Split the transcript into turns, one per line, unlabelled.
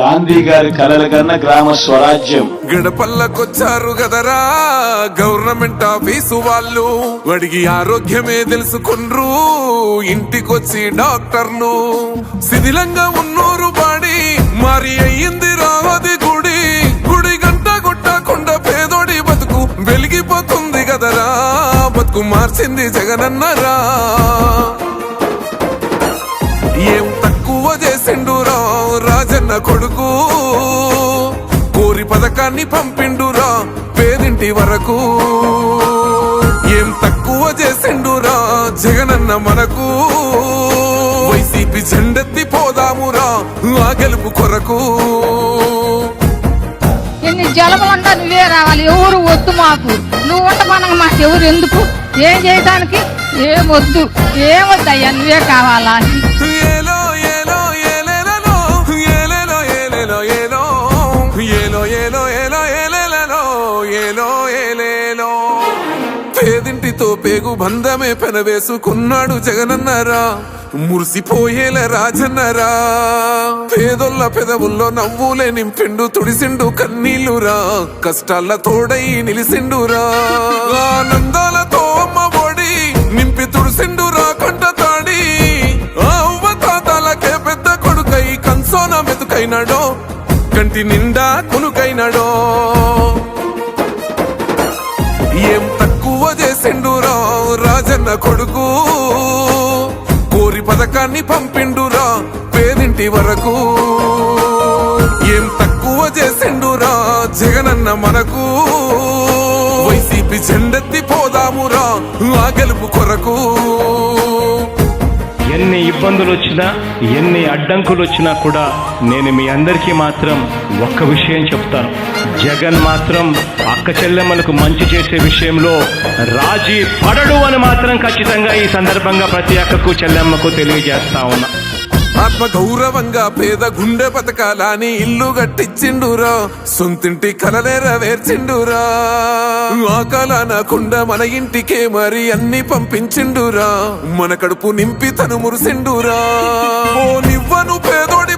గాంధీ గారి కలల కన్నా గ్రామ స్వరాజ్యం.
గడపల్లకొచ్చారు గదరా గవర్నమెంట్ ఆఫీసు వాళ్ళు, అడిగి ఆరోగ్యమే తెలుసుకుండ్రు ఇంటికొచ్చి డాక్టర్లు. శిథిలంగా ఉన్నూరు బాడి మరి అయ్యింది రావది గుడి, గుడి గంట కొట్టకుండా పేదోడి బతుకు వెలిగిపోతుంది గదరా, బతుకు మార్చింది జగనన్నరా. ఏం తక్కువ చేసిండురా రాజన్న కొడుకు, కోరి పథకాన్ని పంపిండురా పేదింటి వరకు. ఏం తక్కువ చేసిండురా జగనన్న మనకు, వైసీపీ జెండెత్తి పోదామురా ఆ గెలుపు కొరకు.
ఎన్ని జలములంటా నువ్వే రావాలి, ఎవరు వద్దు మాకు, నువ్వు ఉండమనగా మాకు ఎవరు ఎందుకు, ఏం చేయడానికి ఏమొద్దు, ఏమొద్దయ్యా నువ్వే కావాలా.
ఏలో ఏలో ఏలేలలో ఏలేలో ఏలేలో ఏలో ఏలో ఏలో ఏలో ఏలేలలో ఏలో ఏలేలో. పేదింటితో పేగు బంధమే పెనవేసుకున్నాడు జగనన్నరా, మురిసిపోయేల రాజన్నరా. పేదొల్ల పెదవుల్లో నవ్వులే నింపిండు, తుడిసిండు కన్నీళ్లురా, కష్టాల తోడై నిలిసిండురా. ఆనందాలతో అమ్మ ఒడి నింపి తుడిసిండురా కంట తాడి, అవ్వ తాతలకే పెద్ద కొడుకై కన్సోన మెతుకైనాడో, కంటి నిండా కునుకైనాడో. ఏం తక్కువ చేసిండురా రాజన్న కొడుకు, కోరి పథకాన్ని పంపిండురా పేదింటి వరకు. ఏం తక్కువ చేసిండురా జగనన్న మనకు, వైసీపీ జెండెత్తి పోదామురా ఆ గెలుపు కొరకు.
ఎన్ని ఇబ్బందులు వచ్చినా ఎన్ని అడ్డంకులు వచ్చినా కూడా నేను మీ అందరికీ మాత్రం ఒక్క విషయం చెప్తాను, జగన్ మాత్రం అక్క చెల్లెమ్మలకు మంచి చేసే విషయంలో రాజీ పడడు అని మాత్రం ఖచ్చితంగా ఈ సందర్భంగా ప్రతి అక్కకు చెల్లెమ్మకు తెలియజేస్తా ఉన్నా.
ఆత్మ గౌరవంగా పేద గుండె బతకాలని ఇల్లు కట్టించిండురా, సొంతింటి కలనేరవేర్చిండురా. ఆ కలనకుండా మన ఇంటికే మరి అన్ని పంపించిండురా, మన కడుపు నింపి తను మురిసిండురా. ఓ నివ్వను పేదోడి